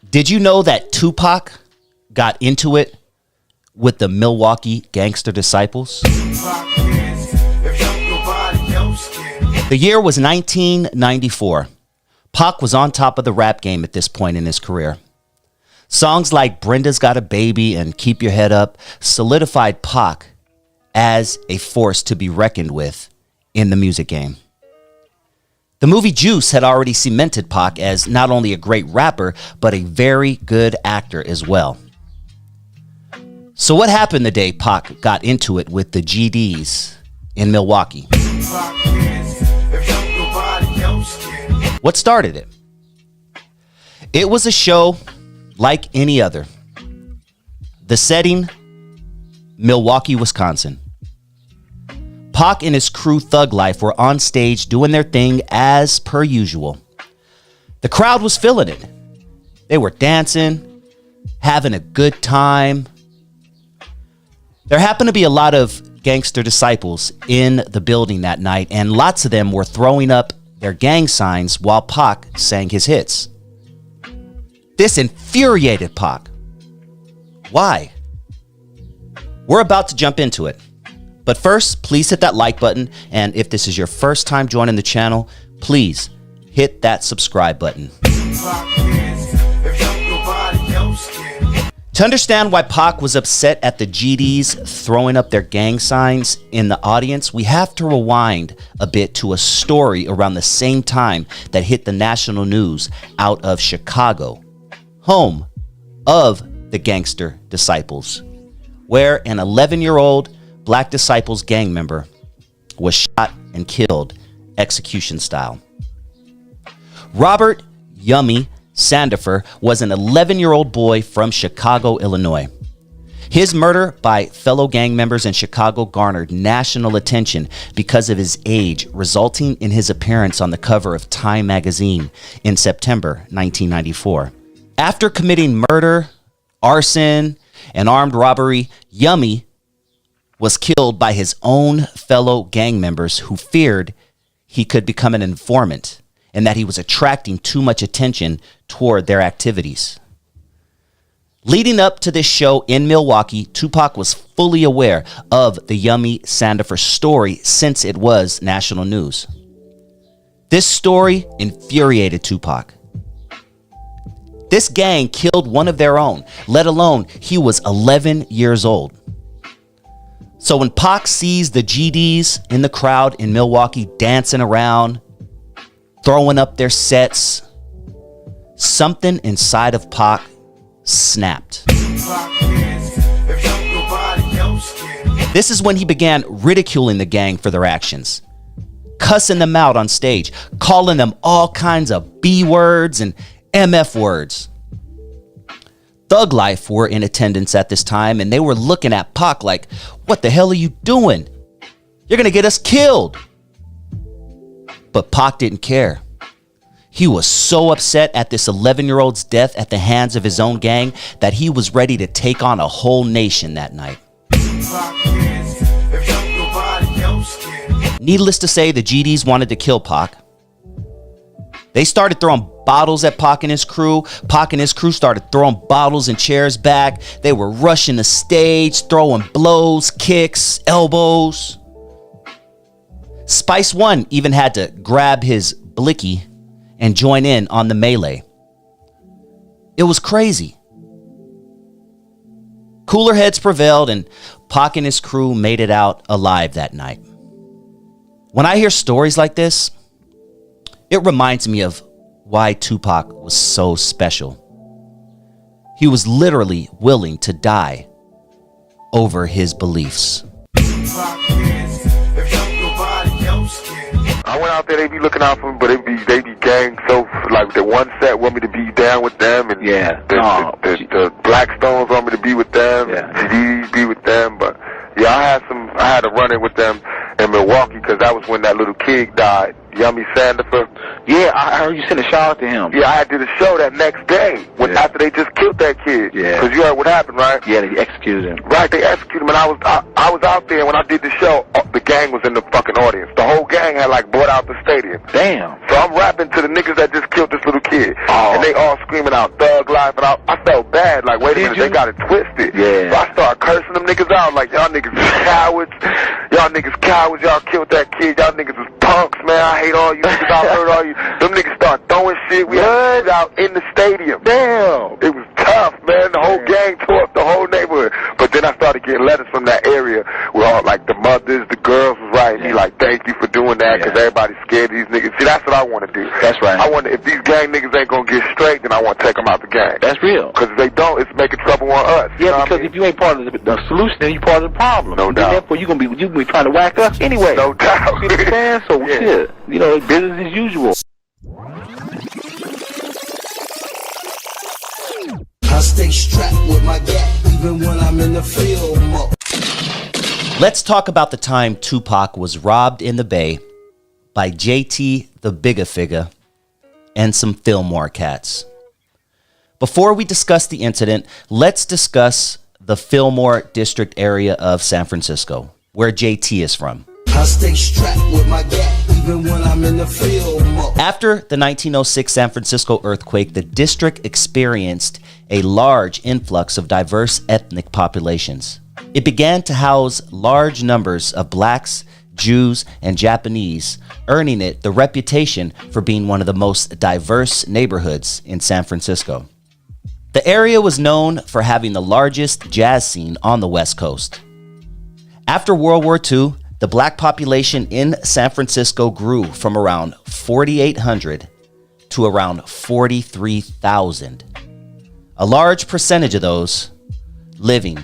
Did you know that Tupac got into it with the Milwaukee Gangster Disciples? The year was 1994. Pac was on top of the rap game at this point in his career. Songs like Brenda's Got a Baby and Keep Your Head Up solidified Pac as a force to be reckoned with in the music game. The movie Juice had already cemented Pac as not only a great rapper, but a very good actor as well. So what happened the day Pac got into it with the GDs in Milwaukee? What started it? It was a show like any other. The setting, Milwaukee, Wisconsin. Pac and his crew Thug Life were on stage doing their thing as per usual. The crowd was feeling it. They were dancing, having a good time. There happened to be a lot of gangster disciples in the building that night, and lots of them were throwing up their gang signs while Pac sang his hits. This infuriated Pac. Why? We're about to jump into it. But first, please hit that like button, and if this is your first time joining the channel, please hit that subscribe button. To understand why Pac was upset at the GDs throwing up their gang signs in the audience, we have to rewind a bit to a story around the same time that hit the national news out of Chicago, home of the Gangster Disciples, where an 11-year-old Black Disciples gang member was shot and killed execution style. Robert Yummy Sandifer was an 11-year-old boy from Chicago, Illinois. His murder by fellow gang members in Chicago garnered national attention because of his age, resulting in his appearance on the cover of Time magazine in September 1994. After committing murder, arson, and armed robbery, Yummy was killed by his own fellow gang members who feared he could become an informant and that he was attracting too much attention toward their activities. Leading up to this show in Milwaukee, Tupac was fully aware of the Yummy Sandifer story since it was national news. This story infuriated Tupac. This gang killed one of their own, let alone he was 11 years old. So when Pac sees the GDs in the crowd in Milwaukee dancing around, throwing up their sets, something inside of Pac snapped. This is when he began ridiculing the gang for their actions, cussing them out on stage, calling them all kinds of B words and MF words. Thug Life were in attendance at this time, and they were looking at Pac like, what the hell are you doing? You're gonna get us killed. But Pac didn't care. He was so upset at this 11-year-old's death at the hands of his own gang that he was ready to take on a whole nation that night. Needless to say, the GDs wanted to kill Pac. They started throwing bottles at Pac and his crew. Pac and his crew started throwing bottles and chairs back. They were rushing the stage, throwing blows, kicks, elbows. Spice One even had to grab his blicky and join in on the melee. It was crazy. Cooler heads prevailed, and Pac and his crew made it out alive that night. When I hear stories like this, it reminds me of why Tupac was so special. He was literally willing to die over his beliefs. I went out there, they be looking out for me, but they be gang, so like the one set want me to be down with them, and the Blackstones want me to be with them, GDs be with them, but yeah, I had to run it with them in Milwaukee because that was when that little kid died, Yummy Sandifer. Yeah, I heard you sent a shout out to him. Yeah, I did a show that next day after they just killed that kid. Yeah. Because you heard what happened, right? Yeah, they executed him. Right, they executed him, and I was out there when I did the show. The gang was in the fucking audience. The whole gang had like bought out the stadium. Damn. So I'm rapping to the niggas that just killed this little kid, and they all screaming out "Thug Life," and I felt bad. Like, wait a minute, they got it twisted. Yeah. So I started cursing them niggas out, like, y'all niggas is cowards. Y'all niggas cowards. Y'all killed that kid. Y'all niggas is punks, man. I hate all you niggas. I hurt all you. Them niggas start throwing shit. We had out in the stadium. Damn. It was tough, man. The whole gang tore up the whole neighborhood. But then I started getting letters from that area where all, like, the mothers, the girls was writing me, like, thank you for doing that, because everybody's scared of these niggas. See, that's what I want to do. That's right. I wonder if these gang niggas ain't going to get straight, then I want to take them out the gang. That's real. Because if they don't, it's making trouble on us. Yeah, because if you ain't part of the solution, then you part of the problem. No doubt. Therefore, you gonna be trying to whack us anyway. No doubt. You know what I'm saying? So shit, you know, business as usual. I stay strapped with my gap even when I'm in the field. Let's talk about the time Tupac was robbed in the Bay by JT the Bigger Figure and some Fillmore cats. Before we discuss the incident, let's discuss the Fillmore district area of San Francisco, where JT is from. I stay strapped with my gap even when I'm in the field. After the 1906 San Francisco earthquake, the district experienced a large influx of diverse ethnic populations. It began to house large numbers of blacks, Jews, and Japanese, earning it the reputation for being one of the most diverse neighborhoods in San Francisco. The area was known for having the largest jazz scene on the West Coast. After World War II, the black population in San Francisco grew from around 4,800 to around 43,000. A large percentage of those living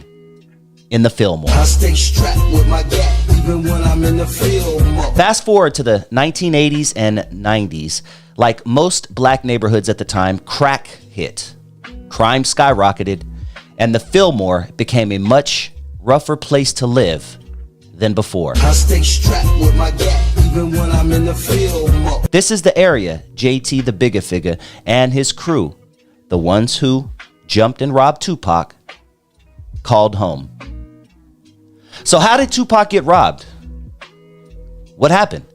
in the Fillmore. I stay strapped with my gap even when I'm in the field. Fast forward to the 1980s and 90s. Like most black neighborhoods at the time, crack hit. Crime skyrocketed, and the Fillmore became a much rougher place to live than before. I stay strapped with my gap even when I'm in the field. This is the area JT the Bigger Figure and his crew, the ones who jumped and robbed Tupac, called home. So how did Tupac get robbed? What happened?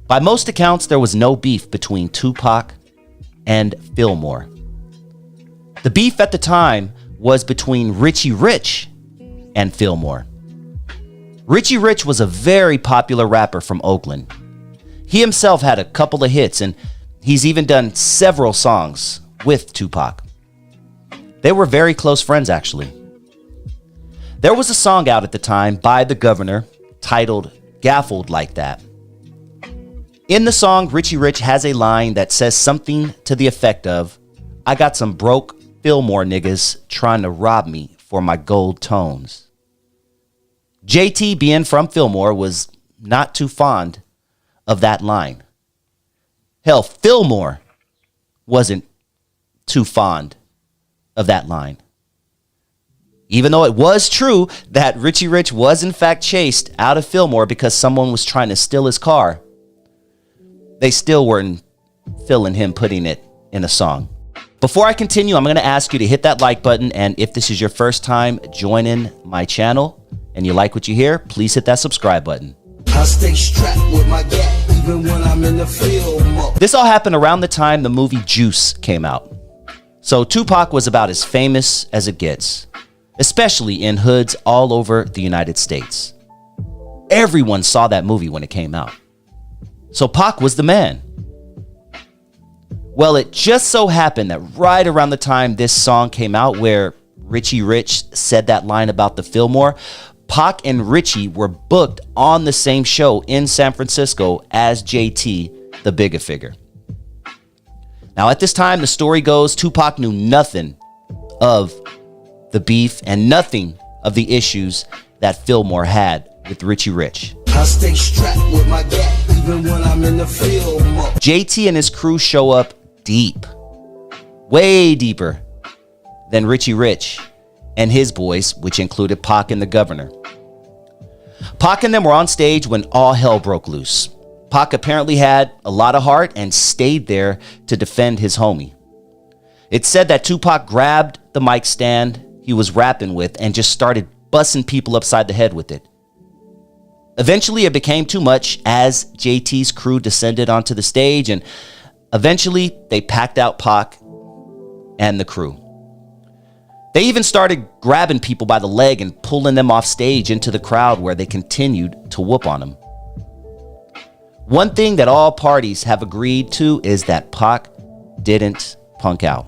By most accounts, there was no beef between Tupac and Fillmore. The beef at the time was between Richie Rich and Fillmore. Richie Rich was a very popular rapper from Oakland. He himself had a couple of hits, and he's even done several songs with Tupac. They were very close friends, actually. There was a song out at the time by the Governor titled Gaffled Like That. In the song, Richie Rich has a line that says something to the effect of, "I got some broke Fillmore niggas trying to rob me for my gold tones." JT, being from Fillmore, was not too fond of that line. Hell, Fillmore wasn't too fond of that line. Even though it was true that Richie Rich was in fact chased out of Fillmore because someone was trying to steal his car, they still weren't feeling him putting it in a song. Before I continue, I'm going to ask you to hit that like button, and if this is your first time joining my channel and you like what you hear, please hit that subscribe button. I stay strapped with my gap even when I'm in the field. This all happened around the time the movie Juice came out. So Tupac was about as famous as it gets, especially in hoods all over the United States. Everyone saw that movie when it came out. So Pac was the man. Well, it just so happened that right around the time this song came out where Richie Rich said that line about the Fillmore, Pac and Richie were booked on the same show in San Francisco as JT, the Bigger Figure. Now, at this time, the story goes, Tupac knew nothing of the beef and nothing of the issues that Fillmore had with Richie Rich. I stay strapped with my gap even when I'm in the field. JT and his crew show up deep, way deeper than Richie Rich and his boys, which included Pac and the Governor. Pac and them were on stage when all hell broke loose. Pac apparently had a lot of heart and stayed there to defend his homie. It's said that Tupac grabbed the mic stand he was rapping with and just started busting people upside the head with it. Eventually, it became too much as JT's crew descended onto the stage, and eventually they packed out Pac and the crew. They even started grabbing people by the leg and pulling them off stage into the crowd, where they continued to whoop on them. One thing that all parties have agreed to is that Pac didn't punk out.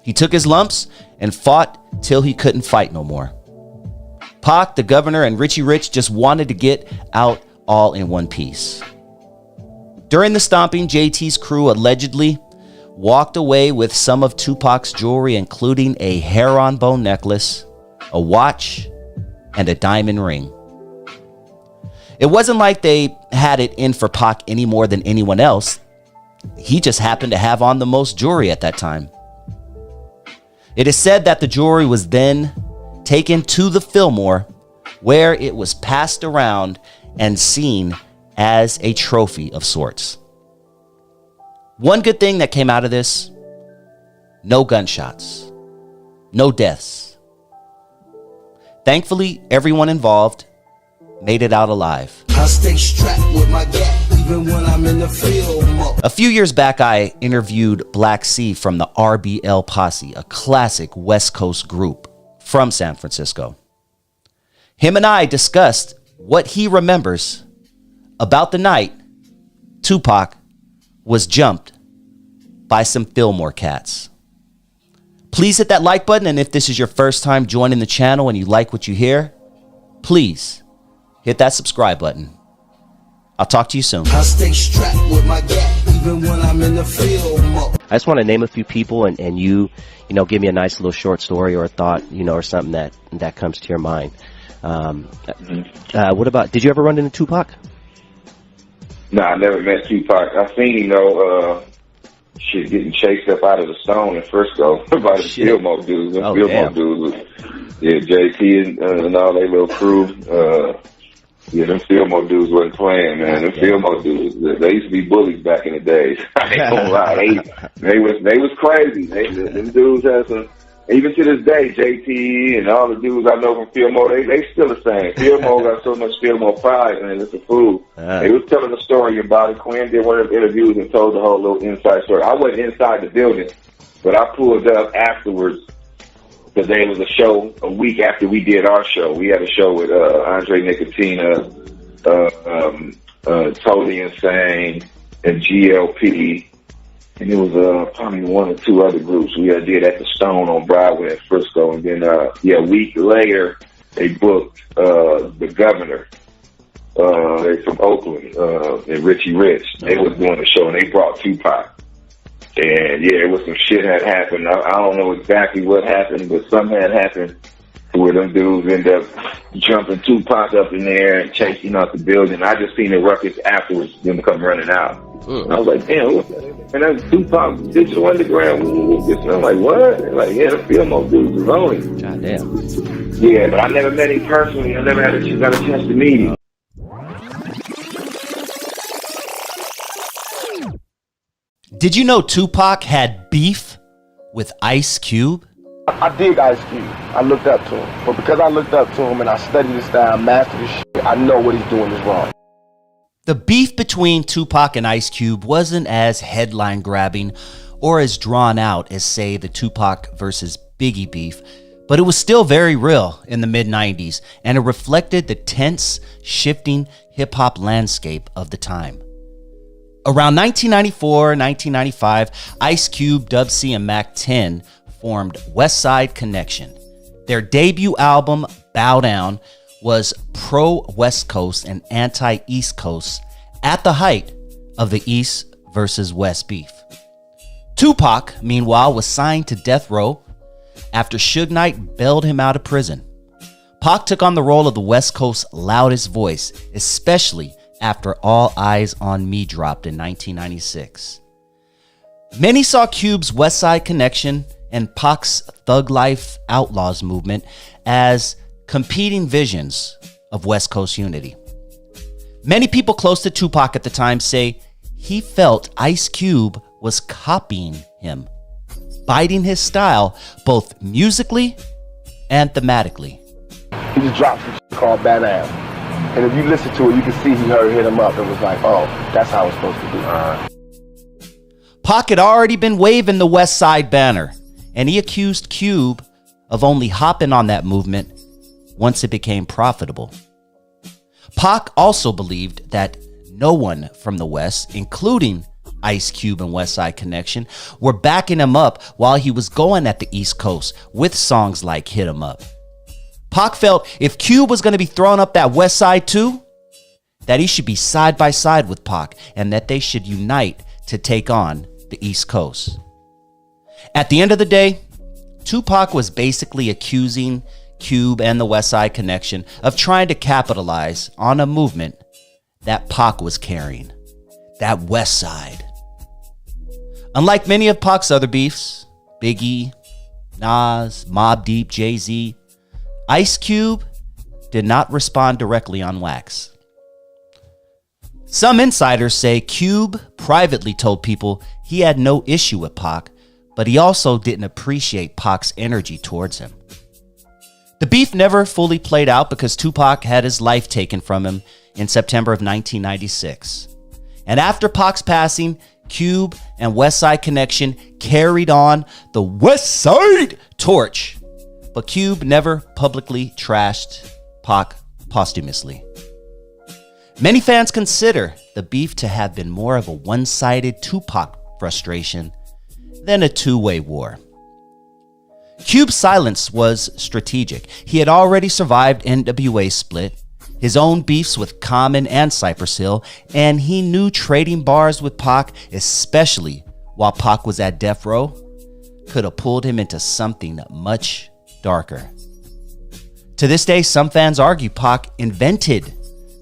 He took his lumps and fought till he couldn't fight no more. Pac, the governor, and Richie Rich just wanted to get out all in one piece. During the stomping, JT's crew allegedly walked away with some of Tupac's jewelry, including a hair-on-bone necklace, a watch, and a diamond ring. It wasn't like they had it in for Pac any more than anyone else. He just happened to have on the most jewelry at that time. It is said that the jewelry was then taken to the Fillmore, where it was passed around and seen as a trophy of sorts. One good thing that came out of this: no gunshots, no deaths. Thankfully, everyone involved made it out alive. I stay strapped with my gap even when I'm in the field. A few years back, I interviewed Black C from the RBL Posse, a classic West Coast group from San Francisco. Him and I discussed what he remembers about the night Tupac was jumped by some Fillmore cats. Please hit that like button, and if this is your first time joining the channel and you like what you hear, please hit that subscribe button. I'll talk to you soon. I stay strapped with my gap even when I'm in the field. I just want to name a few people, and you give me a nice little short story or a thought, or something that comes to your mind. What about, did you ever run into Tupac? No, I never met Tupac. I seen him though, getting chased up out of the stone in Frisco by the Fillmore dudes. Them Fillmore dudes, JT and all their little crew. Them Fillmore dudes wasn't playing, man. Them Fillmore dudes, they used to be bullies back in the days. I ain't gonna lie, they was crazy. Them dudes had some. Even to this day, JT and all the dudes I know from Fillmore, they still the same. Fillmore got so much Fillmore pride, man. It's a fool. They was telling a story about it. Quinn did one of the interviews and told the whole little inside story. I wasn't inside the building, but I pulled up afterwards because there was a show a week after we did our show. We had a show with Andre Nicotina, Totally Insane, and GLP. And it was probably one or two other groups we did at the Stone on Broadway in Frisco. And then, a week later, they booked the governor. They from Oakland, and Richie Rich. They was doing the show, and they brought Tupac. And, it was some shit had happened. I don't know exactly what happened, but something had happened where them dudes ended up jumping Tupac up in there and chasing out the building. I just seen the ruckus afterwards, them come running out. And I was like, damn, and that's Tupac, Digital Underground. And I'm like, what? They're like, the Fillmore dudes is on him. God damn. Yeah, but I never met him personally. I never got a chance to meet him. Did you know Tupac had beef with Ice Cube? I dig Ice Cube. I looked up to him. But because I looked up to him and I studied his style, mastered his shit, I know what he's doing is wrong. The beef between Tupac and Ice Cube wasn't as headline grabbing or as drawn out as, say, the Tupac versus Biggie beef, but it was still very real in the mid-90s, and it reflected the tense, shifting hip-hop landscape of the time. Around 1994, 1995, Ice Cube, Dub C, and Mac 10 formed West Side Connection. Their debut album, Bow Down, was pro-West Coast and anti-East Coast at the height of the East versus West beef. Tupac, meanwhile, was signed to death row after Suge Knight bailed him out of prison. Pac took on the role of the West Coast's loudest voice, especially after All Eyes on Me dropped in 1996. Many saw Cube's West Side Connection and Pac's Thug Life Outlaws movement as competing visions of West Coast unity. Many people close to Tupac at the time say he felt Ice Cube was copying him, biting his style both musically and thematically. He just dropped some shit called Badass. And if you listen to it, you can see he hit him up and was like, oh, that's how it's supposed to be. Pac had already been waving the West Side banner, and he accused Cube of only hopping on that movement once it became profitable. Pac also believed that no one from the West, including Ice Cube and West Side Connection, were backing him up while he was going at the East Coast with songs like Hit 'Em Up. Pac felt if Cube was going to be throwing up that West Side too, that he should be side by side with Pac and that they should unite to take on the East Coast. At the end of the day, Tupac was basically accusing Cube and the West Side Connection of trying to capitalize on a movement that Pac was carrying, that West Side. Unlike many of Pac's other beefs, Biggie, Nas, Mobb Deep, Jay-Z, Ice Cube did not respond directly on wax. Some insiders say Cube privately told people he had no issue with Pac, but he also didn't appreciate Pac's energy towards him. The beef never fully played out because Tupac had his life taken from him in September of 1996. And after Pac's passing, Cube and West Side Connection carried on the West Side torch. But Cube never publicly trashed Pac posthumously. Many fans consider the beef to have been more of a one-sided Tupac frustration than a two-way war. Cube's silence was strategic. He had already survived NWA split, his own beefs with Common and Cypress Hill, and he knew trading bars with Pac, especially while Pac was at death row, could have pulled him into something much darker. To this day, some fans argue Pac invented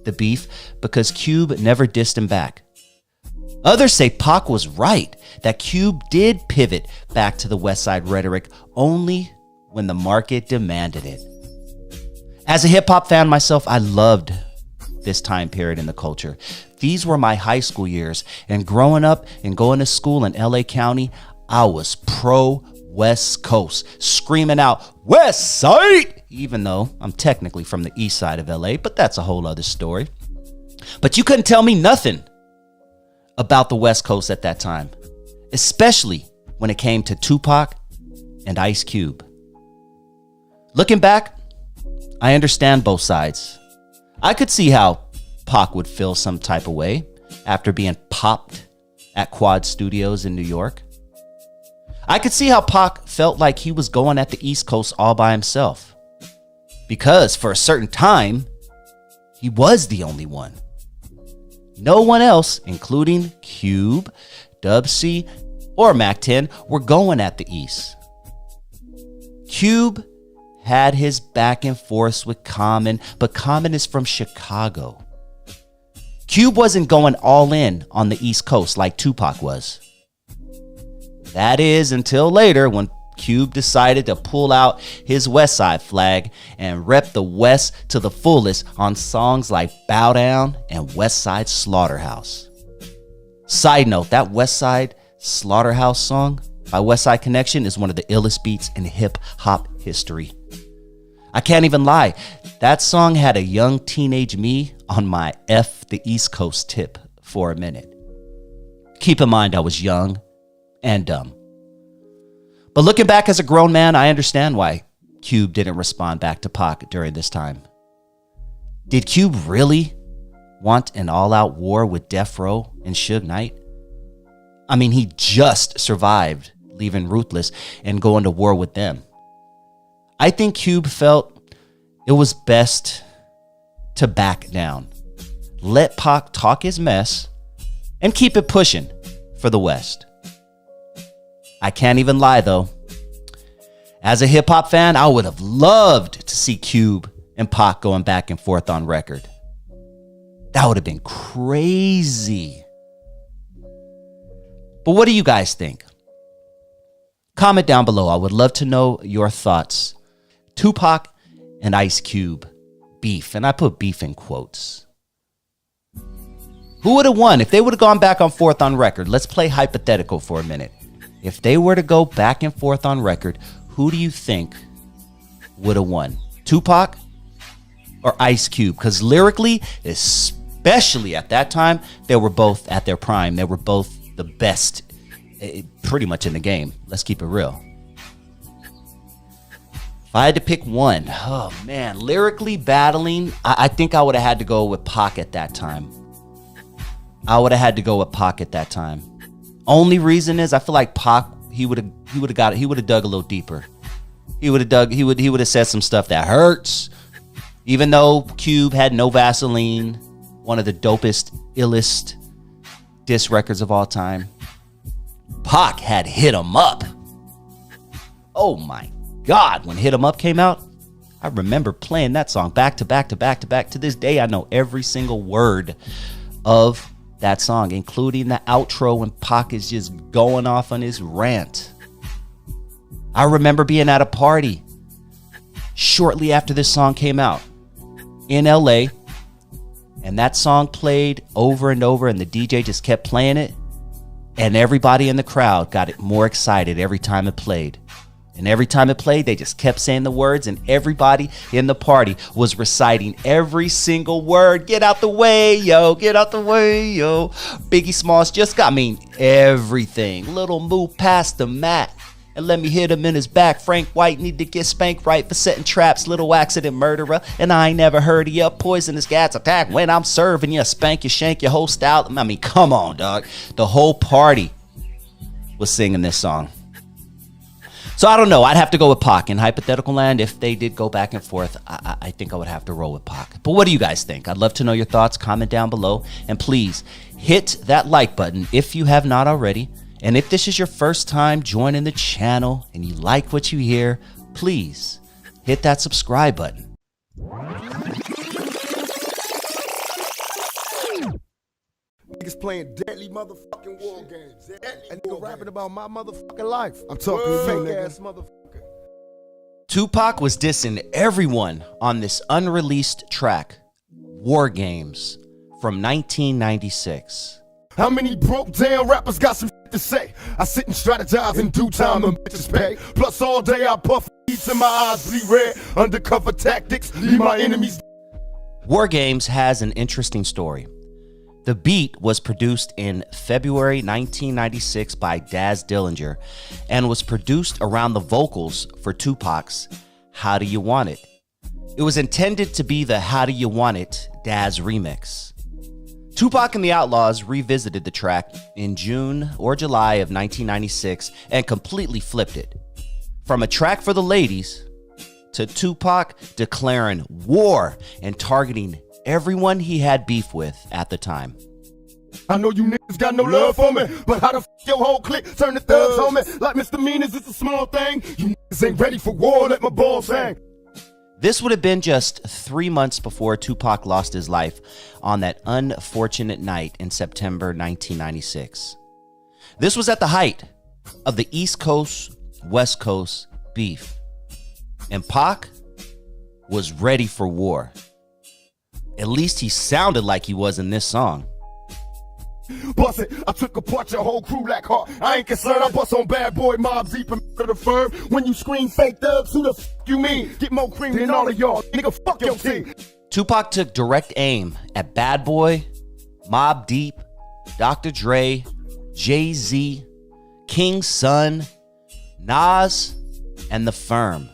the beef because Cube never dissed him back. Others say Pac was right, that Cube did pivot back to the West Side rhetoric only when the market demanded it. As a hip-hop fan myself, I loved this time period in the culture. These were my high school years, and growing up and going to school in LA County, I was pro West Coast, screaming out, West Side! Even though I'm technically from the east side of LA, but that's a whole other story. But you couldn't tell me nothing about the West Coast at that time, especially when it came to Tupac and Ice Cube. Looking back, I understand both sides. I could see how Pac would feel some type of way after being popped at Quad Studios in New York. I could see how Pac felt like he was going at the East Coast all by himself, because for a certain time, he was the only one. No one else, including Cube, Dub C, or Mac 10, were going at the East. Cube had his back and forth with Common, but Common is from Chicago. Cube wasn't going all in on the East Coast like Tupac was. That is until later when Cube decided to pull out his West Side flag and rep the West to the fullest on songs like Bow Down and West Side Slaughterhouse. Side note, that West Side Slaughterhouse song by West Side Connection is one of the illest beats in hip-hop history. I can't even lie, that song had a young teenage me on my F the East Coast tip for a minute. Keep in mind I was young and dumb. But looking back as a grown man, I understand why Cube didn't respond back to Pac during this time. Did Cube really want an all-out war with Death Row and Suge Knight? I mean, he just survived leaving Ruthless and going to war with them. I think Cube felt it was best to back down, let Pac talk his mess, and keep it pushing for the West. I can't even lie, though. As a hip-hop fan, I would have loved to see Cube and Pac going back and forth on record. That would have been crazy. But what do you guys think? Comment down below. I would love to know your thoughts. Tupac and Ice Cube beef, and I put beef in quotes. Who would have won if they would have gone back and forth on record? Let's play hypothetical for a minute. If they were to go back and forth on record, who do you think would have won? Tupac or Ice Cube? Because lyrically, especially at that time, they were both at their prime. They were both the best pretty much in the game. Let's keep it real. If I had to pick one, oh man, lyrically battling, I think I would have had to go with Pac at that time. Only reason is I feel like Pac, he would have dug a little deeper. He would have said some stuff that hurts. Even though Cube had No Vaseline, one of the dopest, illest diss records of all time, Pac had Hit 'Em Up. Oh my God, when Hit 'Em Up came out, I remember playing that song back to back to back to back. To this day, I know every single word of that song, including the outro when Pac is just going off on his rant. I remember being at a party shortly after this song came out in LA, and that song played over and over, and the DJ just kept playing it, and everybody in the crowd got more excited every time it played. And every time it played, they just kept saying the words, and everybody in the party was reciting every single word. Get out the way, yo. Get out the way, yo. Biggie Smalls just got me everything. Little move past the mat and let me hit him in his back. Frank White need to get spanked right for setting traps. Little accident murderer, and I ain't never heard of ya. Poisonous gas attack when I'm serving ya. Spank you, shank your whole style. I mean, come on, dog. The whole party was singing this song. So I don't know. I'd have to go with Pac. In hypothetical land, if they did go back and forth, I think I would have to roll with Pac. But what do you guys think? I'd love to know your thoughts. Comment down below. And please hit that like button if you have not already. And if this is your first time joining the channel and you like what you hear, please hit that subscribe button. Niggas playing deadly motherfucking war games. And nigga rapping about my motherfucking life. I'm talking fake ass motherfucker. Tupac was dissing everyone on this unreleased track, War Games, from 1996. How many broke down rappers got some shit to say? I sit and strategize in due time, them bitches pay. Plus all day I puff eats and my eyes bleed red. Undercover tactics, leave my enemies. War Games has an interesting story. The beat was produced in February 1996 by Daz Dillinger and was produced around the vocals for Tupac's How Do You Want It? It was intended to be the How Do You Want It Daz remix. Tupac and the Outlaws revisited the track in June or July of 1996 and completely flipped it. From a track for the ladies to Tupac declaring war and targeting everyone he had beef with at the time. I know you niggas got no love for me, but how the f your whole clique turn the thugs on me? Like misdemeanors, it's a small thing. You niggas ain't ready for war, let my balls hang. This would have been just 3 months before Tupac lost his life on that unfortunate night in September 1996. This was at the height of the East Coast, West Coast beef. And Pac was ready for war. At least he sounded like he was in this song. Bust it, I took apart your whole crew like heart. I ain't concerned, I bust on bad boy mob deep and the firm. When you scream fake thugs, who the f you mean? Get more cream than all of y'all, nigga, fuck your team. Tupac took direct aim at Bad Boy, Mobb Deep, Dr. Dre, Jay-Z, King Son, Nas, and The Firm.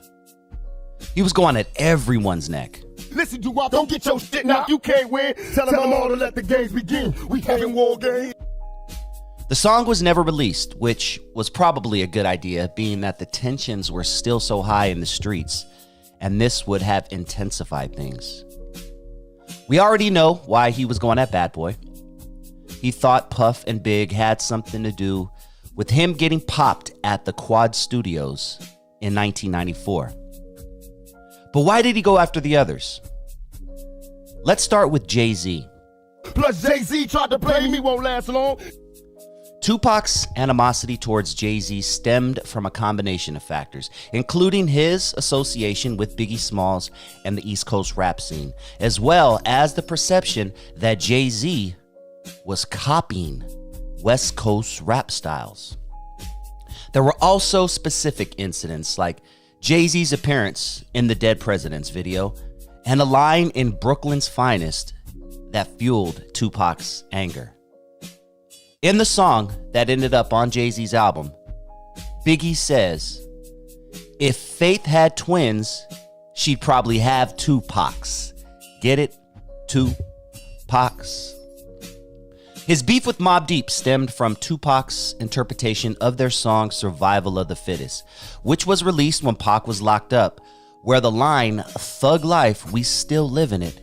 He was going at everyone's neck. Listen, don't get your shit knocked, you can't win. Tell them all to let the games begin. We having war games. The song was never released, which was probably a good idea, being that the tensions were still so high in the streets, and this would have intensified things. We already know why he was going at Bad Boy. He thought Puff and Big had something to do with him getting popped at the Quad Studios in 1994. But why did he go after the others? Let's start with Jay-Z. Plus Jay-Z tried to blame me, won't last long. Tupac's animosity towards Jay-Z stemmed from a combination of factors, including his association with Biggie Smalls and the East Coast rap scene, as well as the perception that Jay-Z was copying West Coast rap styles. There were also specific incidents like Jay-Z's appearance in the Dead Presidents video and a line in Brooklyn's Finest that fueled Tupac's anger. In the song that ended up on Jay-Z's album, Biggie says, "If Faith had twins, she'd probably have Tupacs." Get it? Tupacs. His beef with Mobb Deep stemmed from Tupac's interpretation of their song Survival of the Fittest, which was released when Pac was locked up, where the line, "Thug life, we still live in it,"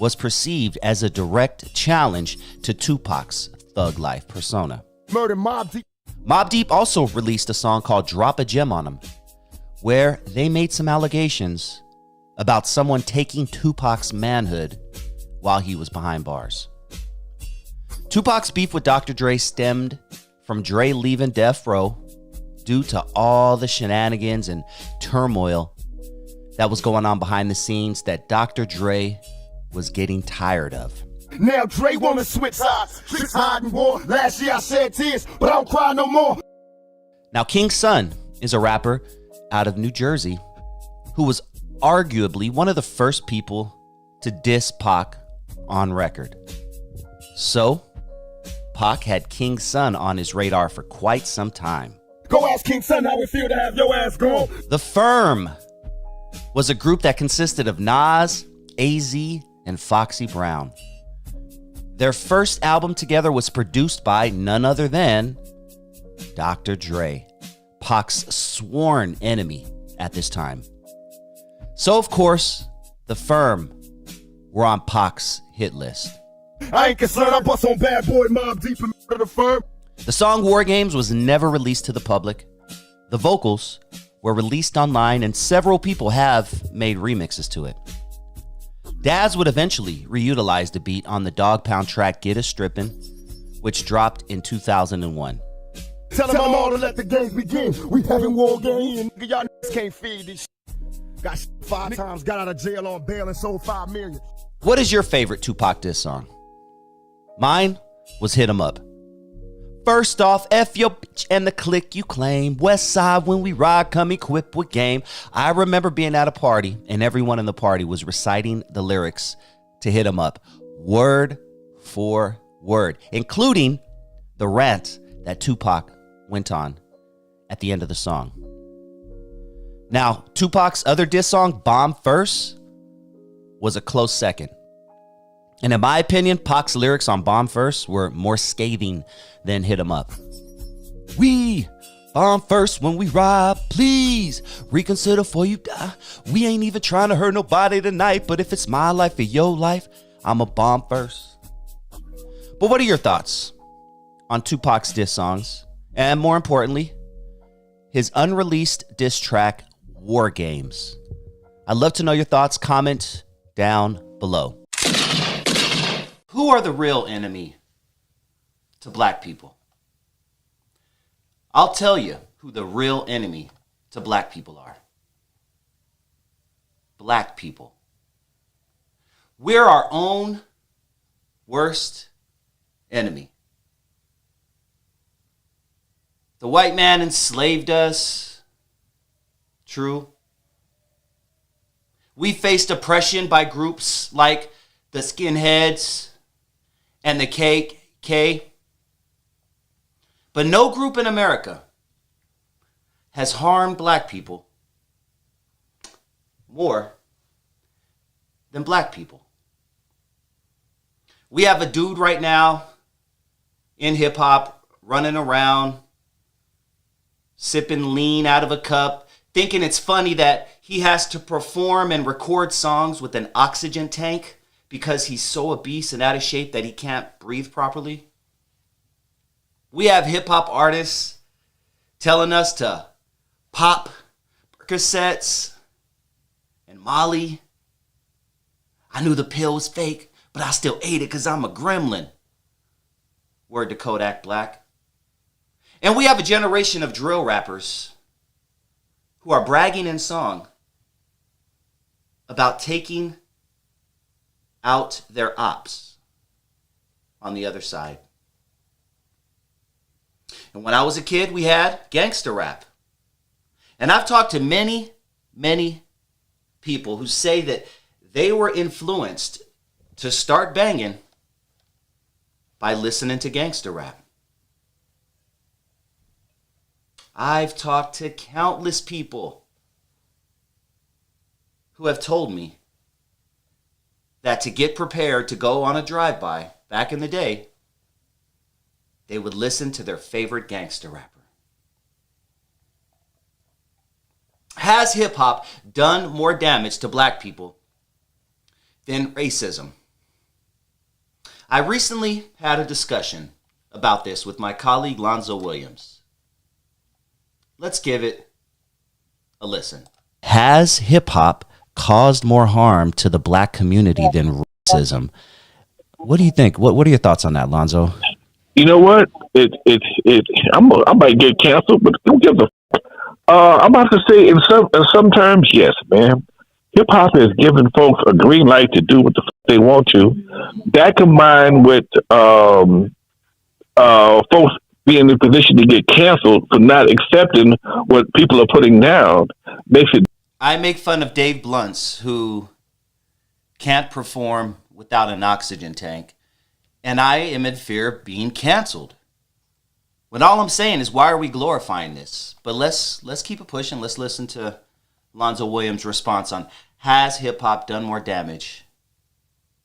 was perceived as a direct challenge to Tupac's thug life persona. Murder Mobb Deep. Mobb Deep also released a song called Drop a Gem on Him, where they made some allegations about someone taking Tupac's manhood while he was behind bars. Tupac's beef with Dr. Dre stemmed from Dre leaving Death Row due to all the shenanigans and turmoil that was going on behind the scenes that Dr. Dre was getting tired of. Now Dre wanna switch sides. Tricks hiding war. Last year I shed tears, but I don't cry no more. Now, King Son is a rapper out of New Jersey who was arguably one of the first people to diss Pac on record. So, Pac had King Son on his radar for quite some time. Go ask King Son how it feel to have your ass gone. The Firm was a group that consisted of Nas, AZ, and Foxy Brown. Their first album together was produced by none other than Dr. Dre, Pac's sworn enemy at this time. So, of course, The Firm were on Pac's hit list. I ain't concerned, I bust on Bad Boy Mobb Deep and murder the Firm. The song War Games was never released to the public. The vocals were released online, and several people have made remixes to it. Daz would eventually reutilize the beat on the Dog Pound track Get a Strippin', which dropped in 2001. Tell them all to let the games begin. We having war games. Y'all niggas can't feed this shit. Got 5 times, got out of jail on bail and sold 5 million. What is your favorite Tupac diss song? Mine was Hit 'Em Up. First off, F your bitch and the clique you claim. West side when we ride, come equipped with game. I remember being at a party and everyone in the party was reciting the lyrics to Hit 'Em Up, word for word, including the rant that Tupac went on at the end of the song. Now, Tupac's other diss song, Bomb First, was a close second. And in my opinion, Pac's lyrics on Bomb First were more scathing than Hit 'Em Up. We bomb first when we ride, please reconsider before you die. We ain't even trying to hurt nobody tonight, but if it's my life or your life, I'm a bomb first. But what are your thoughts on Tupac's diss songs? And more importantly, his unreleased diss track, War Games. I'd love to know your thoughts. Comment down below. Who are the real enemy to black people? I'll tell you who the real enemy to black people are. Black people. We're our own worst enemy. The white man enslaved us. True. We faced oppression by groups like the skinheads and the KKK. But no group in America has harmed black people more than black people. We have a dude right now in hip hop running around, sipping lean out of a cup, thinking it's funny that he has to perform and record songs with an oxygen tank because he's so obese and out of shape that he can't breathe properly. We have hip-hop artists telling us to pop Percocets and Molly. I knew the pill was fake, but I still ate it because I'm a gremlin. Word to Kodak Black. And we have a generation of drill rappers who are bragging in song about taking out their ops on the other side. And when I was a kid, we had gangster rap. And I've talked to many, many people who say that they were influenced to start banging by listening to gangster rap. I've talked to countless people who have told me that to get prepared to go on a drive-by back in the day, they would listen to their favorite gangster rapper. Has hip-hop done more damage to black people than racism? I recently had a discussion about this with my colleague Lonzo Williams. Let's give it a listen. Has hip-hop caused more harm to the black community than racism? What do you think? What are your thoughts on that, Lonzo? You know what? I might get canceled, but who gives a I'm about to say in some terms, yes, man. Hip hop has given folks a green light to do what the they want to. That combined with folks being in a position to get canceled for not accepting what people are putting down makes it. I make fun of Dave Blunts, who can't perform without an oxygen tank, and I am in fear of being canceled. When all I'm saying is, why are we glorifying this? But let's keep it pushing. Let's listen to Lonzo Williams' response on, has hip-hop done more damage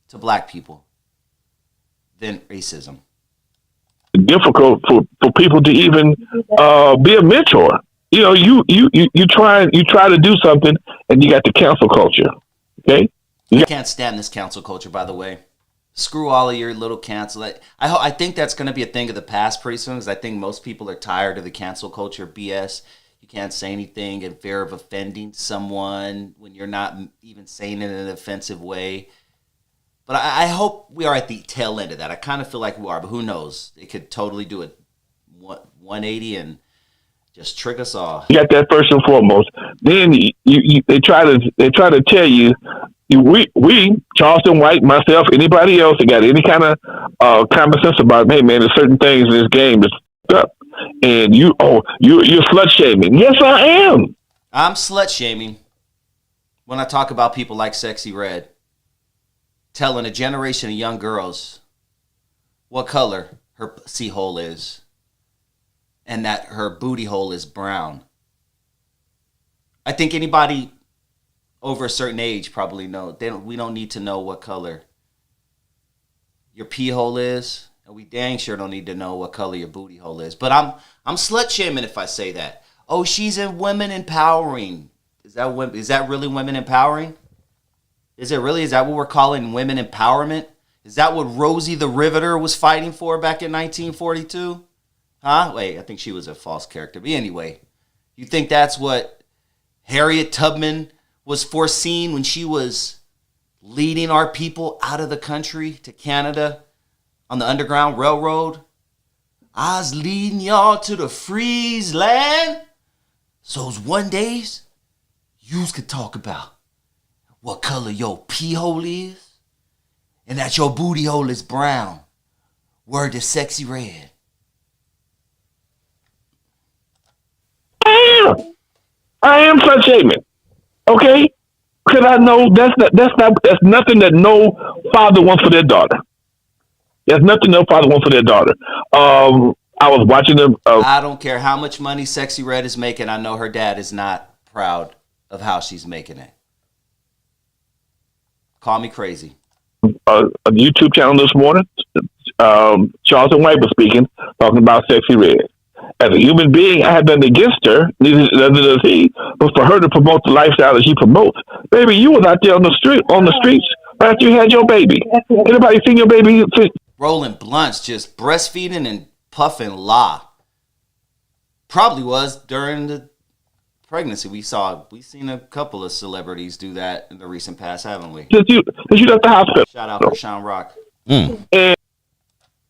to black people than racism? Difficult for people to even be a mentor. You know, you try to do something and you got the cancel culture. Okay? I can't stand this cancel culture, by the way. Screw all of your little cancel. I think that's going to be a thing of the past pretty soon, because I think most people are tired of the cancel culture BS. You can't say anything in fear of offending someone when you're not even saying it in an offensive way. But I hope we are at the tail end of that. I kind of feel like we are, but who knows? It could totally do a 180 and just trick us all. You got that first and foremost. Then they try to tell you, we Charleston White, myself, anybody else that got any kind of common sense about, hey man, there's certain things in this game that's up, and you're slut shaming. Yes, I am. I'm slut shaming when I talk about people like Sexy Red, telling a generation of young girls what color her pussy hole is, and that her booty hole is brown. I think anybody over a certain age probably know. We don't need to know what color your pee hole is, and we dang sure don't need to know what color your booty hole is. But I'm slut shaming if I say that. Oh, she's in women empowering. Is that really women empowering? Is it really? Is that what we're calling women empowerment? Is that what Rosie the Riveter was fighting for back in 1942? Huh? Wait, I think she was a false character. But anyway, you think that's what Harriet Tubman was foreseen when she was leading our people out of the country to Canada on the Underground Railroad? I was leading y'all to the freeze land, so's one days yous could talk about what color your pee hole is and that your booty hole is brown. Word to Sexy Red. I am slut shaming. Okay? Because I know that's nothing that no father wants for their daughter. There's nothing no father wants for their daughter. I was watching them. I don't care how much money Sexy Red is making. I know her dad is not proud of how she's making it. Call me crazy. A YouTube channel this morning, Charleston White was speaking, talking about Sexy Red. As a human being, I had nothing against her, neither does he. But for her to promote the lifestyle that she promotes, baby, you was out there on the streets after you had your baby. Anybody seen your baby? Rolling blunts, just breastfeeding and puffing la. Probably was during the pregnancy. We've seen a couple of celebrities do that in the recent past, haven't we? Since you left the hospital. Shout out to Sean Rock.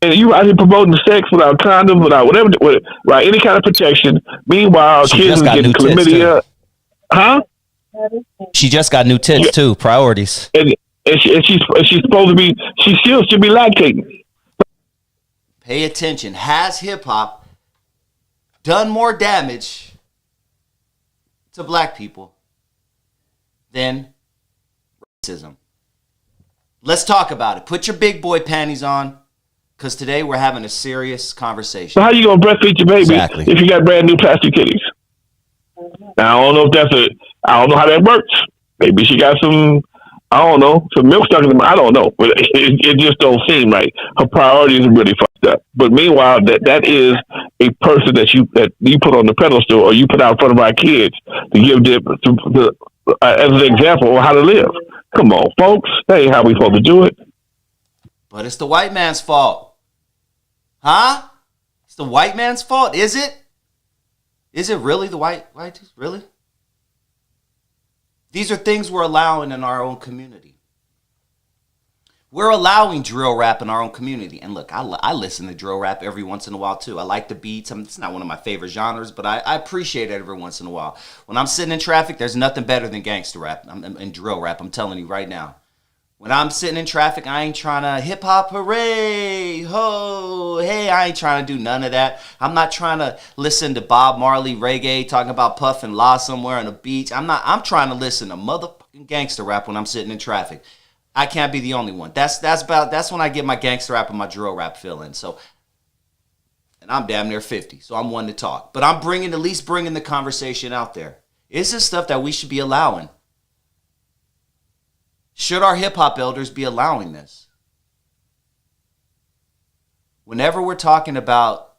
And you out here promoting sex without condoms, without any kind of protection. Meanwhile, kids are getting chlamydia. Huh? She just got new tits too. Priorities. And she's supposed to be. She should be lactating. Pay attention. Has hip-hop done more damage to black people than racism? Let's talk about it. Put your big boy panties on, because today we're having a serious conversation. So how you gonna breastfeed your baby if you got brand new plastic titties? Now, I don't know if I don't know how that works. Maybe she got some milk stuck in them. I don't know, but it just don't seem right. Her priorities are really fucked up. But meanwhile, that is a person that you put on the pedestal, or you put out in front of our kids to give them as an example of how to live. Come on, folks, that ain't how we supposed to do it. But it's the white man's fault, huh? It's the white man's fault, is it? Is it really the white dudes? Really? These are things we're allowing in our own community. We're allowing drill rap in our own community. And look, I listen to drill rap every once in a while too. I like the beats. It's not one of my favorite genres, but I appreciate it every once in a while. When I'm sitting in traffic, there's nothing better than gangster rap and drill rap. I'm telling you right now. When I'm sitting in traffic, I ain't trying to hip hop hooray, ho, hey, I ain't trying to do none of that. I'm not trying to listen to Bob Marley reggae talking about Puff and La somewhere on the beach. I'm trying to listen to motherfucking gangster rap when I'm sitting in traffic. I can't be the only one. That's when I get my gangster rap and my drill rap feeling. So, and I'm damn near 50, so I'm one to talk. But I'm at least bringing the conversation out there. Is this stuff that we should be allowing? Should our hip-hop elders be allowing this? Whenever we're talking about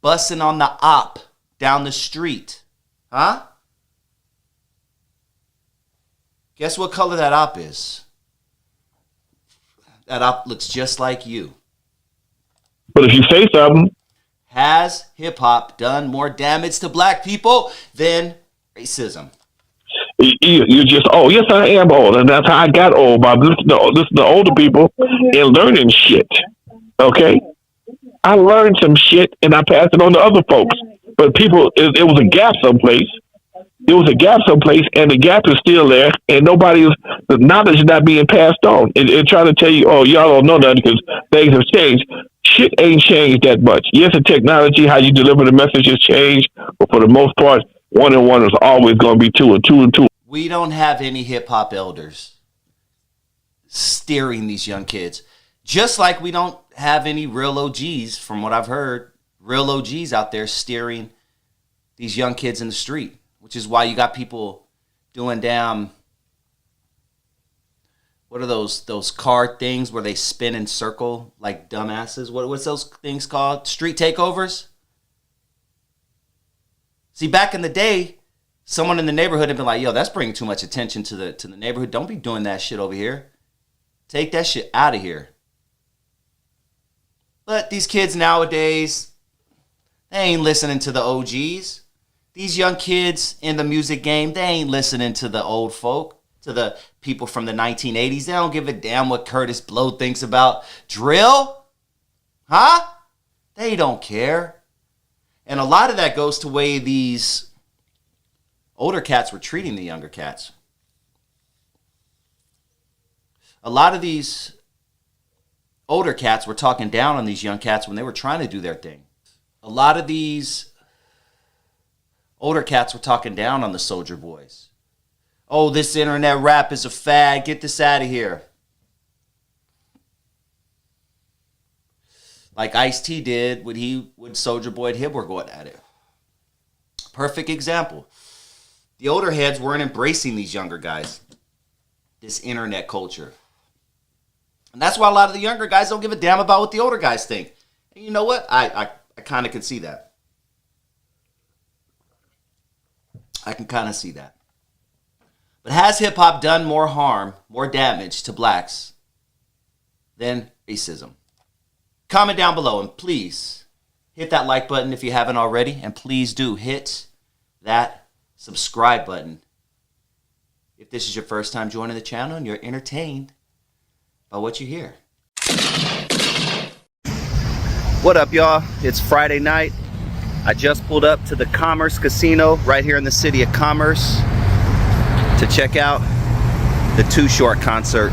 busting on the op down the street, huh? Guess what color that op is? That op looks just like you. But if you say something... Has hip-hop done more damage to black people than racism? You just, yes, I am old, and that's how I got old, by listening to the older people and learning shit, okay? I learned some shit, and I passed it on to other folks. But people, it was a gap someplace. It was a gap someplace, and the gap is still there, and the knowledge is not being passed on. And trying to tell you, y'all don't know that because things have changed. Shit ain't changed that much. Yes, the technology, how you deliver the message has changed, but for the most part, 1 and 1 is always going to be 2, and 2 and 2. We don't have any hip-hop elders steering these young kids. Just like we don't have any real OGs, from what I've heard, real OGs out there steering these young kids in the street. Which is why you got people doing damn, what are those card things where they spin in circle like dumbasses? What's those things called? Street takeovers? See, back in the day, someone in the neighborhood had been like, yo, that's bringing too much attention to the neighborhood. Don't be doing that shit over here. Take that shit out of here. But these kids nowadays, they ain't listening to the OGs. These young kids in the music game, they ain't listening to the old folk, to the people from the 1980s. They don't give a damn what Curtis Blow thinks about drill. Huh? They don't care. And a lot of that goes to the way these older cats were treating the younger cats. A lot of these older cats were talking down on these young cats when they were trying to do their thing. A lot of these older cats were talking down on the soldier boys. Oh, this internet rap is a fad. Get this out of here. Like Ice-T did when Soldier Boy and him were going at it. Perfect example. The older heads weren't embracing these younger guys. This internet culture. And that's why a lot of the younger guys don't give a damn about what the older guys think. And you know what? I kind of can see that. I can kind of see that. But has hip-hop done more harm, more damage to blacks than racism? Comment down below, and please hit that like button if you haven't already, and please do hit that subscribe button if this is your first time joining the channel and you're entertained by what you hear. What up, y'all? It's Friday night. I just pulled up to the Commerce Casino right here in the city of Commerce to check out the Too Short concert.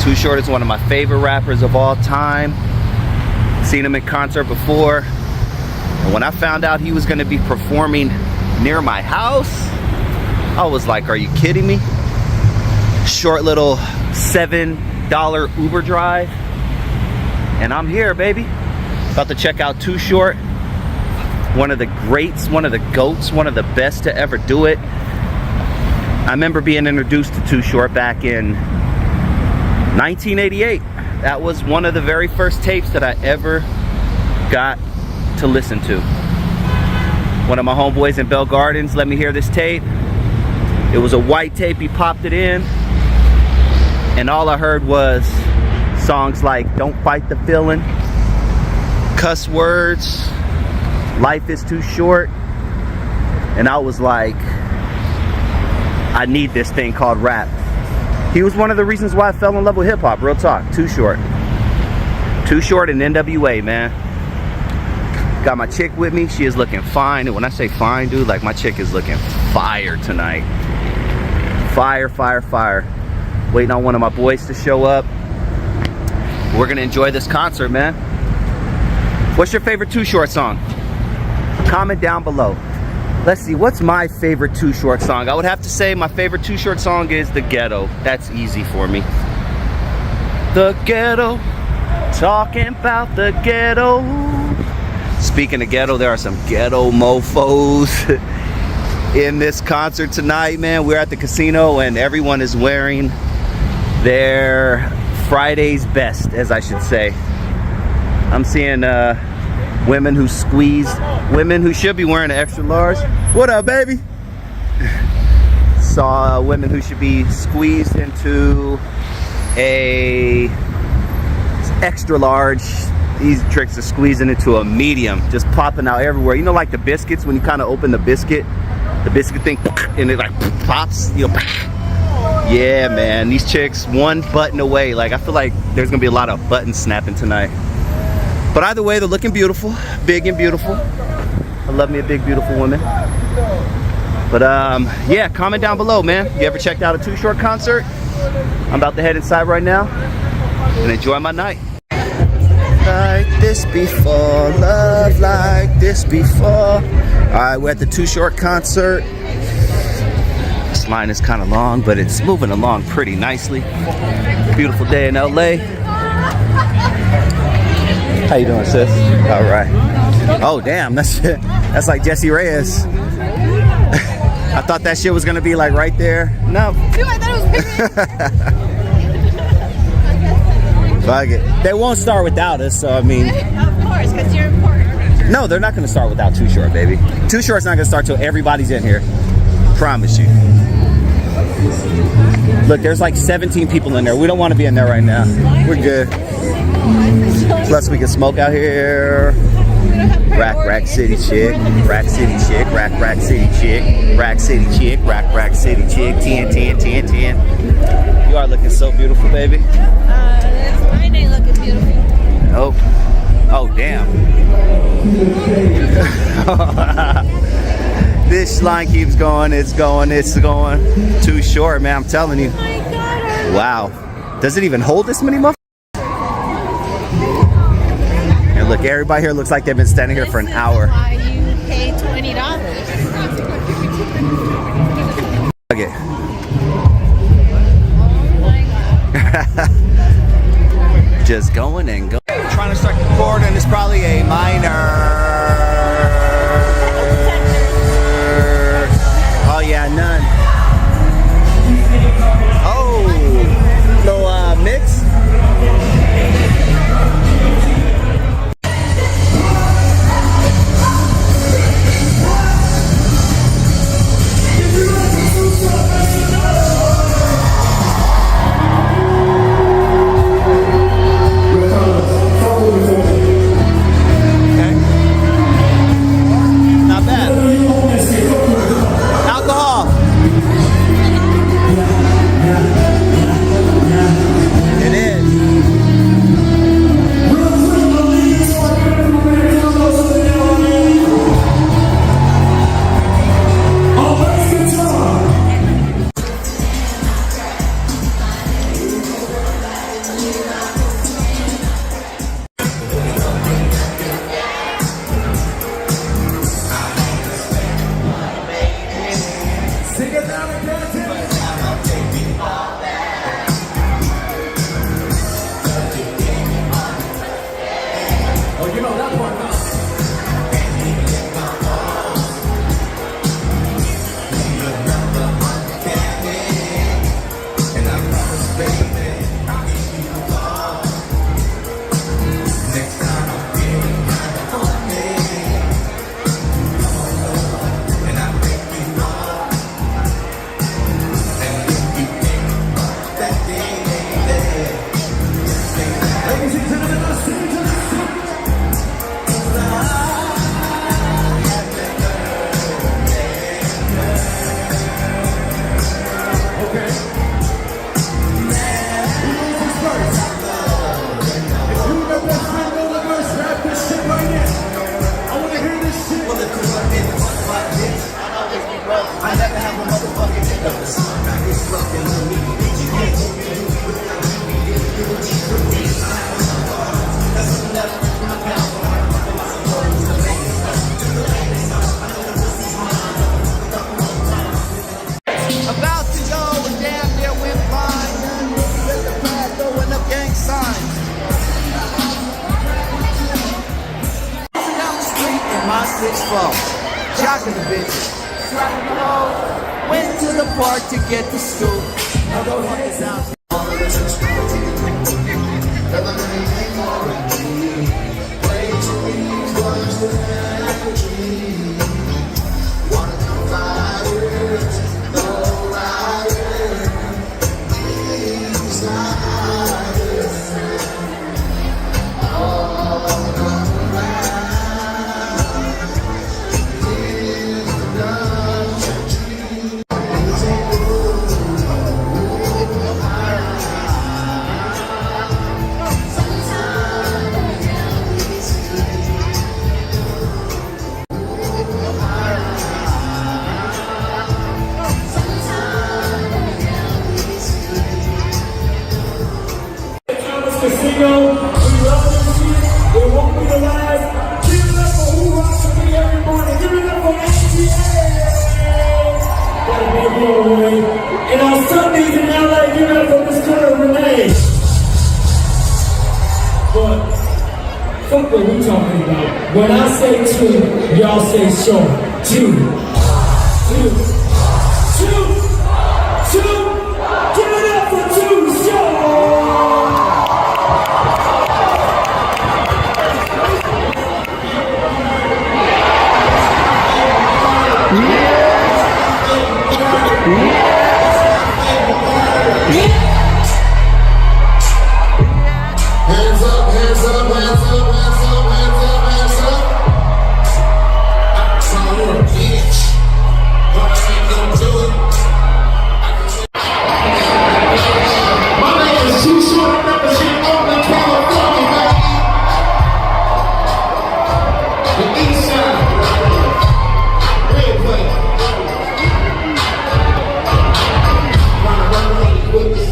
Too Short is one of my favorite rappers of all time. Seen him in concert before. And when I found out he was going to be performing near my house, I was like, are you kidding me? Short little $7 Uber drive. And I'm here, baby. About to check out Too Short. One of the greats, one of the GOATs, one of the best to ever do it. I remember being introduced to Too Short back in 1988. That was one of the very first tapes that I ever got to listen to. One of my homeboys in Bell Gardens let me hear this tape. It was a white tape, he popped it in, and all I heard was songs like Don't Fight the Feeling, cuss words, Life is Too Short, and I was like, I need this thing called rap. He was one of the reasons why I fell in love with hip-hop, real talk. Too Short. Too Short and NWA, man. Got my chick with me. She is looking fine. And when I say fine, dude, like my chick is looking fire tonight. Fire, fire, fire. Waiting on one of my boys to show up. We're gonna enjoy this concert, man. What's your favorite Too Short song? Comment down below. Let's see, what's my favorite Too Short song? I would have to say my favorite Too Short song is The Ghetto. That's easy for me. The Ghetto, talking about the ghetto. Speaking of ghetto, there are some ghetto mofos in this concert tonight, man. We're at the casino and everyone is wearing their Friday's best, as I should say. I'm seeing women who should be wearing an extra large. What up, baby? Saw women who should be squeezed into a extra large. These tricks are squeezing into a medium, just popping out everywhere. You know, like the biscuits, when you kind of open the biscuit thing, and it like pops, you know. Yeah, man, these chicks one button away. Like, I feel like there's gonna be a lot of button snapping tonight. But either way, they're looking beautiful, big and beautiful. I love me a big, beautiful woman. But yeah, comment down below, man. You ever checked out a Too Short concert? I'm about to head inside right now and enjoy my night. Like this before, love like this before. All right, we're at the Too Short concert. This line is kind of long, but it's moving along pretty nicely. Beautiful day in LA. How you doing, sis? All right. Oh, damn, that's like Jesse Reyes. I thought that shit was gonna be like right there. No. Dude, I thought it was Fuck it. They won't start without us, so I mean. Of course, because you're important. No, they're not gonna start without Too Short, baby. Too Short's not gonna start till everybody's in here. Promise you. Look, there's like 17 people in there. We don't want to be in there right now. We're good. Plus, we can smoke out here. Rack City chick, Rack City chick, Rack City chick, Rack City chick, Rack City chick, 10, 10, 10, 10. You are looking so beautiful, baby. That's mine ain't looking beautiful. Oh, damn. This line keeps going, it's going. Too short, man, I'm telling you. Oh my God. Wow. Does it even hold this many motherfuckers? And look, everybody here looks like they've been standing here for an hour. Why you pay $20? Okay. Oh my God. Just going and going. Trying to start the chord, and it's probably a minor. Oh yeah, none. Oh, little mix. Oh, you know that part now. I never have a motherfucking hiccup. The sun I get fucking on me. About to go and damn near went blind. With the pad throwing up gang signs. Down the street in my 6'4", jocking the bitch. Went to the park to get the scoop. Now go heads out. Casino, we love this shit. It won't be the last. Give it up for who rocks with me every morning. Give it up for ATA. Gotta be a giveaway. And on Sundays in LA, give it up for Miss Claire Renee. But fuck what we talking about. When I say two, y'all say short. Two. Give it up for two, short. Hands up, hands up, hands up, hands up, hands up, hands up. I'm trying to bitch, but I ain't gonna do it. My name is Too Short, I represent Oakland, California, baby. The East Side, red plate. Run with the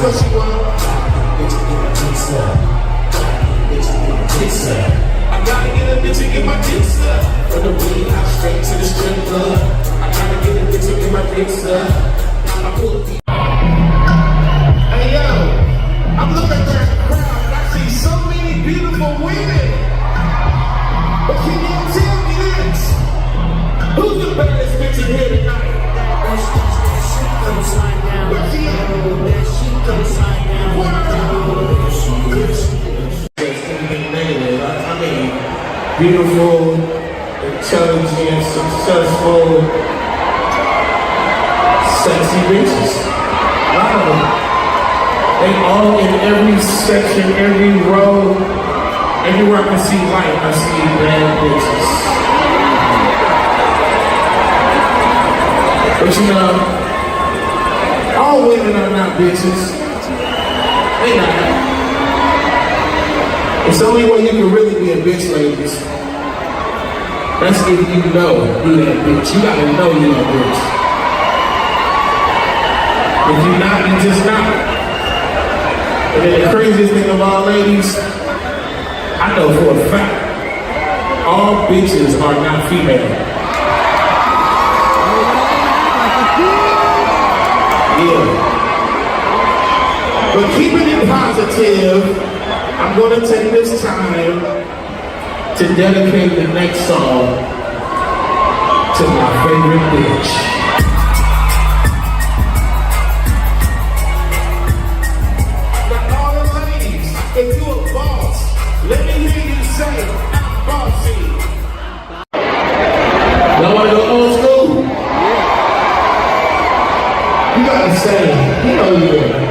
what she want. Bitch, get my dick sucked. Bitch, get my dick sucked. I gotta get a bitch and get my dick sucked. From the weed out straight to the strip club. I gotta get a bitch and get my dick sucked. I pull the hey yo, I'm looking at the crowd and I see so many beautiful women. But can you tell me this? Who's the baddest bitch in here tonight? That she comes right now. That she comes right now. I mean, beautiful, intelligent, successful, sexy bitches. A lot of them. They all in every section, every row, everywhere I can see light, I see bad bitches. But you know, all women are not bitches. They not. It's the only way you can really be a bitch, ladies. That's if you know you that bitch. You gotta know you that bitch. If you're not, you're just not. And then the craziest thing of all, ladies, I know for a fact, all bitches are not female. Yeah. But keeping it positive, I'm going to take this time to dedicate the next song to my favorite bitch. Now all the ladies, if you a boss, let me hear you say, I'm bossy. Y'all want to go old school? You gotta say, you know you are.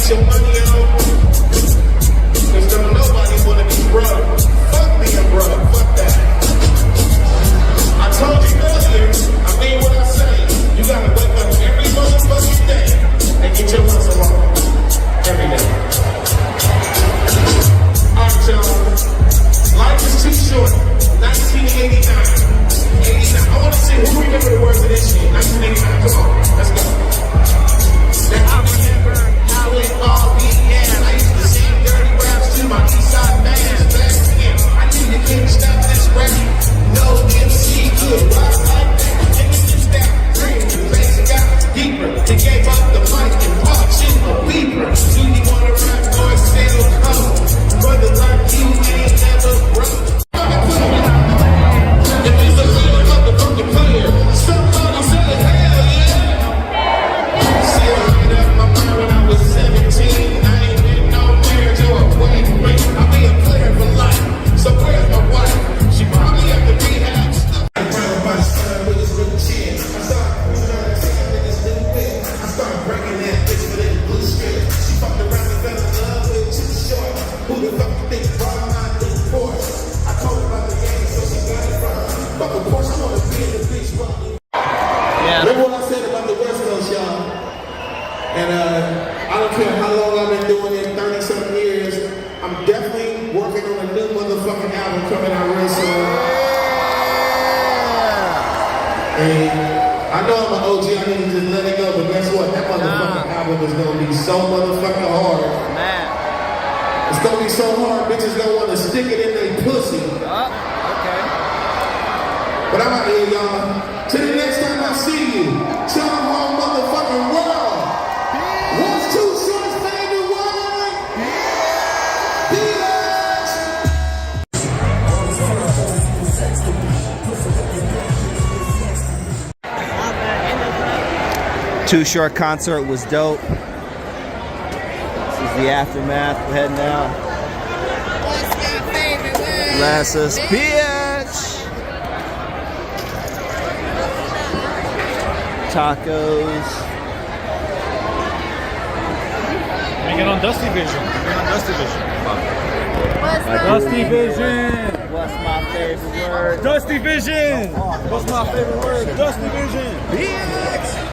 Your money out. I'm definitely working on a new motherfucking album coming out real soon. And I know I'm an OG, I need to just let it go, but guess what? That motherfucking album is gonna be so motherfucking hard. Man. It's gonna be so hard, bitches gonna wanna stick it in their pussy. Okay. But I'm out of here, y'all. Till the next time I see you, tell the whole motherfucking world. What's Too Short's favorite word? Too Short concert was dope. This is the aftermath. We're heading out. What's your favorite word? Glasses. Bitch. Tacos. We get on DustyVision. DustyVision. What's my favorite word? DustyVision. What's my favorite word? DustyVision. Bitch.